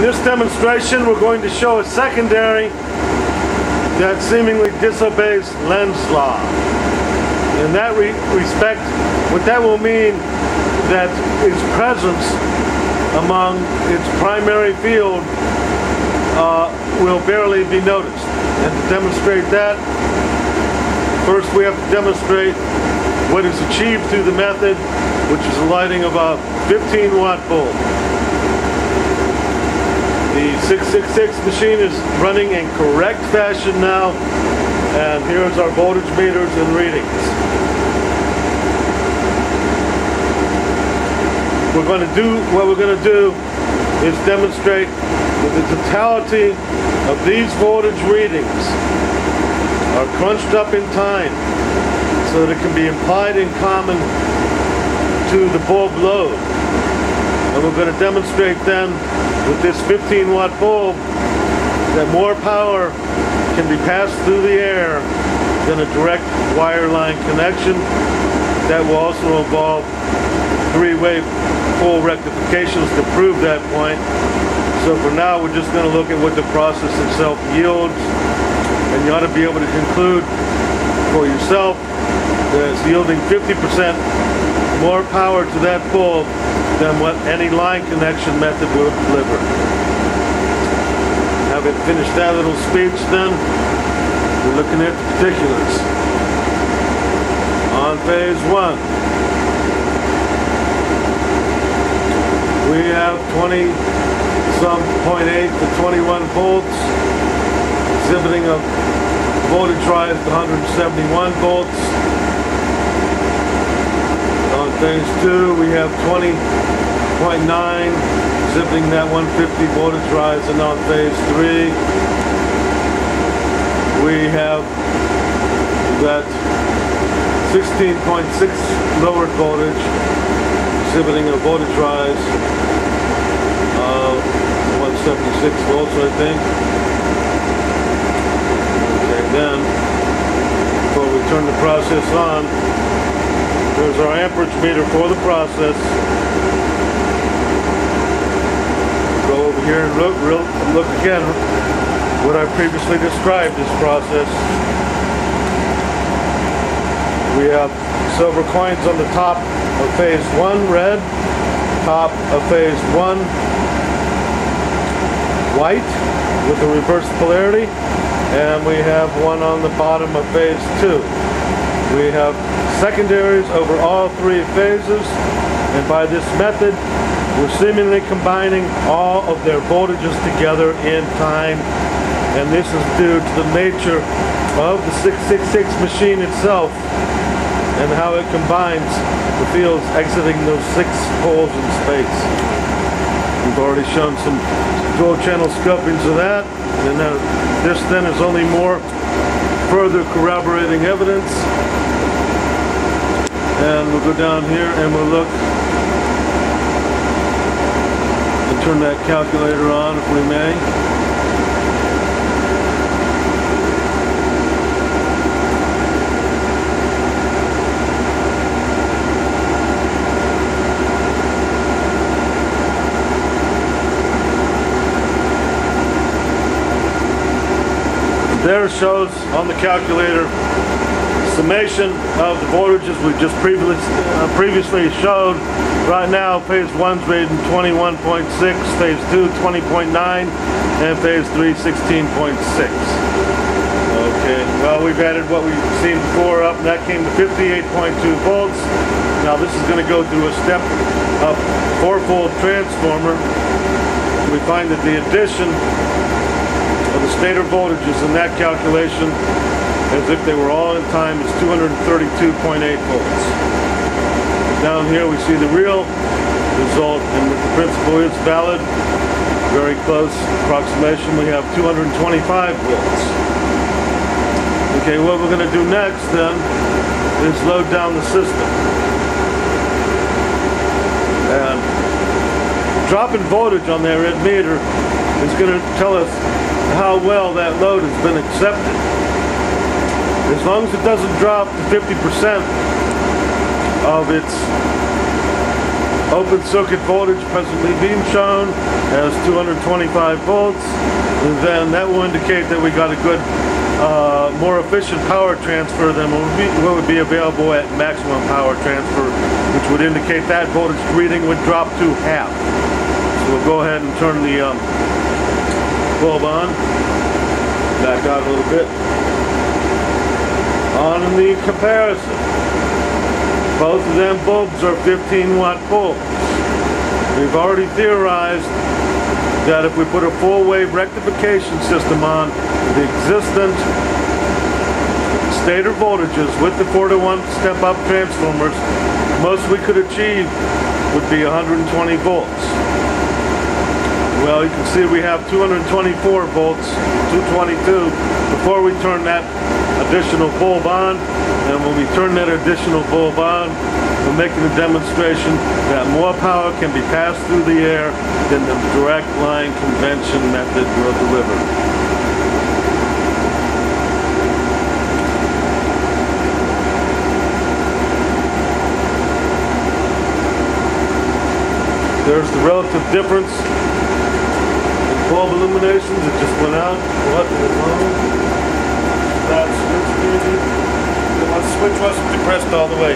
this demonstration, we're going to show a secondary that seemingly disobeys Lenz law. In that respect, what that will mean that its presence among its primary field will barely be noticed. And to demonstrate that, first we have to demonstrate what is achieved through the method, which is the lighting of a 15-watt bulb. The 666 machine is running in correct fashion now, and here's our voltage meters and readings. What we're going to do is demonstrate that the totality of these voltage readings are crunched up in time so that it can be implied in common to the bulb load. And we're going to demonstrate then with this 15-watt bulb that more power can be passed through the air than a direct wire line connection. That will also involve three-way full rectifications to prove that point. So for now, we're just going to look at what the process itself yields, and you ought to be able to conclude for yourself that it's yielding 50% more power to that bulb than what any line connection method will deliver. Having finished that little speech, then we're looking at the particulars. On phase 1, we have 20.8 to 21 volts, exhibiting a voltage rise to 171 volts. On phase 2, we have 20.9, exhibiting that 150 voltage rise, and on phase 3, we have that 16.6 lowered voltage, exhibiting a voltage rise of 176 volts, I think. Okay, then, before we turn the process on, there's our amperage meter for the process. Go over here and look again what I previously described this process. We have silver coins on the top of phase 1, red, top of phase 1, white with the reverse polarity, and we have one on the bottom of phase 2. We have secondaries over all three phases, and by this method we're seemingly combining all of their voltages together in time, and this is due to the nature of the 666 machine itself and how it combines the fields exiting those 6 poles in space. We've already shown some dual channel scopings of that, and this then is only more further corroborating evidence. And we'll go down here and we'll look and turn that calculator on if we may. There shows on the calculator summation of the voltages we just previously showed. Right now, phase 1's rating 21.6, phase 2 20.9, and phase 3 16.6. Okay, well, we've added what we've seen before up, and that came to 58.2 volts. Now this is going to go through a step up 4-fold transformer. We find that the addition of the stator voltages in that calculation, as if they were all in time, is 232.8 volts. Down here we see the real result, and the principle is valid. Very close approximation. We have 225 volts. Okay, what we're going to do next then is load down the system. And dropping voltage on their red meter is going to tell us how well that load has been accepted. As long as it doesn't drop to 50% of its Open circuit voltage presently being shown as 225 volts. And then that will indicate that we got a good, more efficient power transfer than what would be available at maximum power transfer, which would indicate that voltage reading would drop to half. So we'll go ahead and turn the bulb on. Back out a little bit. On the comparison, both of them bulbs are 15-watt bulbs. We've already theorized that if we put a full-wave rectification system on, the existent stator voltages with the 4-to-1 step-up transformers, most we could achieve would be 120 volts. Well, you can see we have 224 volts, 222, before we turn that additional bulb on. And when we turn that additional bulb on, we're making a demonstration that more power can be passed through the air than the direct line convention method will deliver. There's the relative difference in bulb illuminations. It just went out. What is wrong? That switch maybe? The switch wasn't depressed all the way.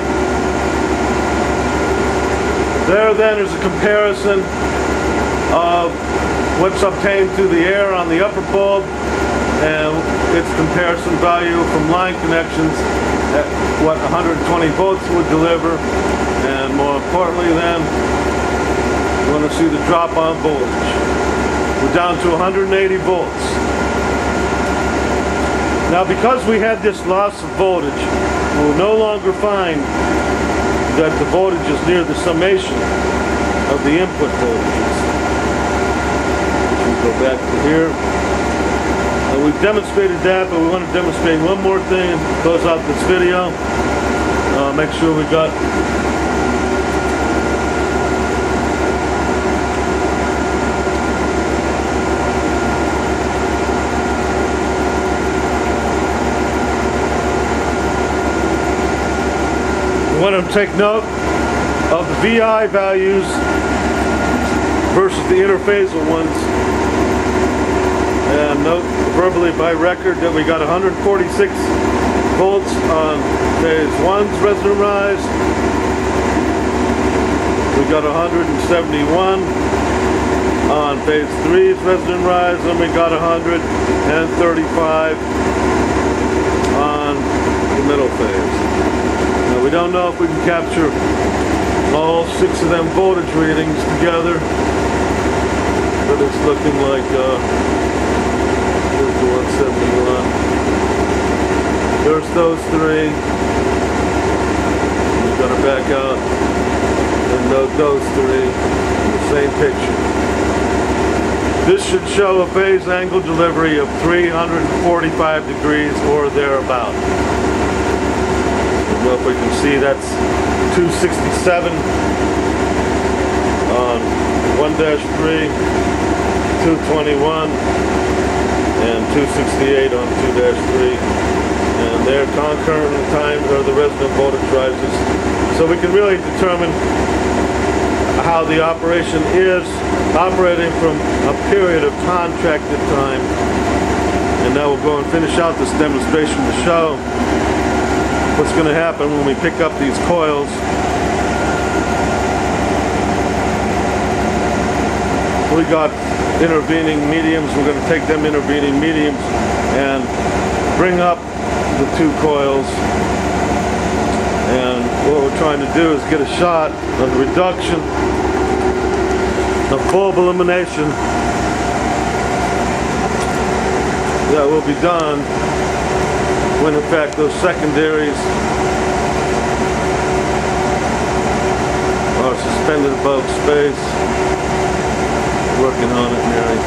There then is a comparison of what's obtained through the air on the upper bulb and its comparison value from line connections at what 120 volts would deliver, and more importantly then, you want to see the drop on voltage. We're down to 180 volts. Now, because we had this loss of voltage, we'll no longer find that the voltage is near the summation of the input voltages. We'll go back to here. And we've demonstrated that, but we want to demonstrate one more thing and close out this video. Make sure we got I want to take note of the VI values versus the interphasal ones, and note verbally by record that we got 146 volts on phase 1's resonant rise, we got 171 on phase 3's resonant rise, and we got 135 on the middle phase. Now, we don't know if we can capture all 6 of them voltage readings together, but it's looking like here's the 171. There's those 3. We're going to back out and note those 3 in the same picture. This should show a phase angle delivery of 345 degrees or thereabout. Well, if we can see, that's 267 on 1-3, 221, and 268 on 2-3. And they're concurrent in time, or the resonant voltage rises. So we can really determine how the operation is operating from a period of contracted time. And now we'll go and finish out this demonstration to show what's going to happen when we pick up these coils. We got intervening mediums. We're going to take them intervening mediums and bring up the 2 coils. And what we're trying to do is get a shot of the reduction of bulb illumination that will be done when in fact those secondaries are suspended above space. Working on it, Mary.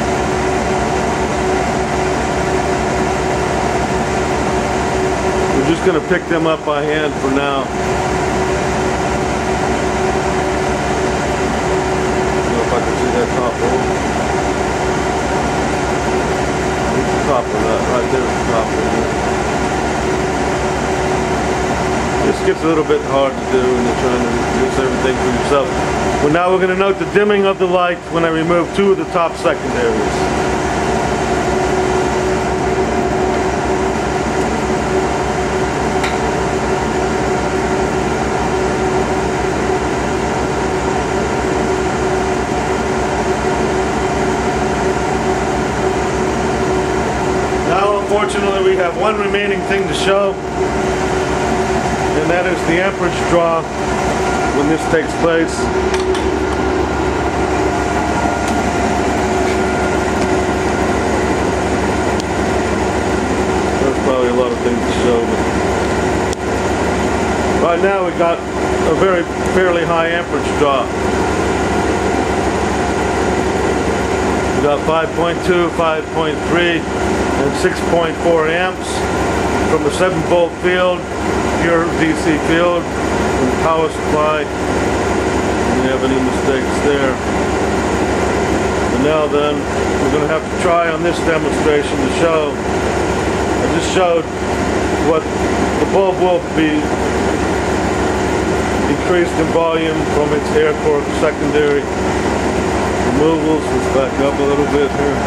We're just going to pick them up by hand for now. I don't know if I can see that top one. Where's the top of that? Right there's the top one. Just gets a little bit hard to do when you're trying to reduce everything for yourself. Well, now we're going to note the dimming of the light when I remove two of the top secondaries. Unfortunately, we have one remaining thing to show, and that is the amperage draw when this takes place. There's probably a lot of things to show, but right now we got a fairly high amperage draw. We got 5.2, 5.3, and 6.4 amps from a 7-volt field, pure DC field, from the power supply. Don't have any mistakes there. And now then, we're going to have to try on this demonstration to show. I just showed what the bulb will be increased in volume from its air core secondary removals. Let's back up a little bit here.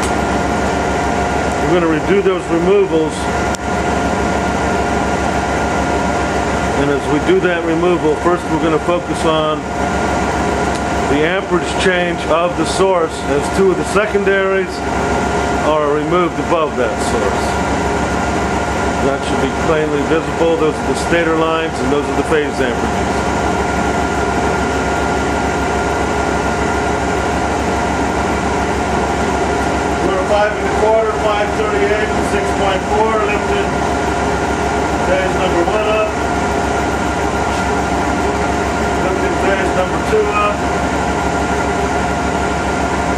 We're going to redo those removals, and as we do that removal, first we're going to focus on the amperage change of the source as two of the secondaries are removed above that source. That should be plainly visible. Those are the stator lines and those are the phase amperages. 5 1/4, 538, and 6.4 lifted. Phase number 1 up. Lifted phase number 2 up.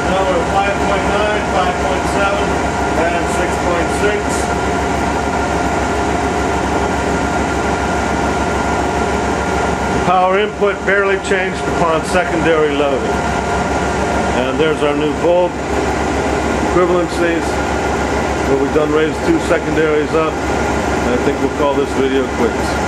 Now we're at 5.9, 5.7, and 6.6. The power input barely changed upon secondary loading. And there's our new bulb equivalencies, where we've done raised two secondaries up, and I think we'll call this video quits.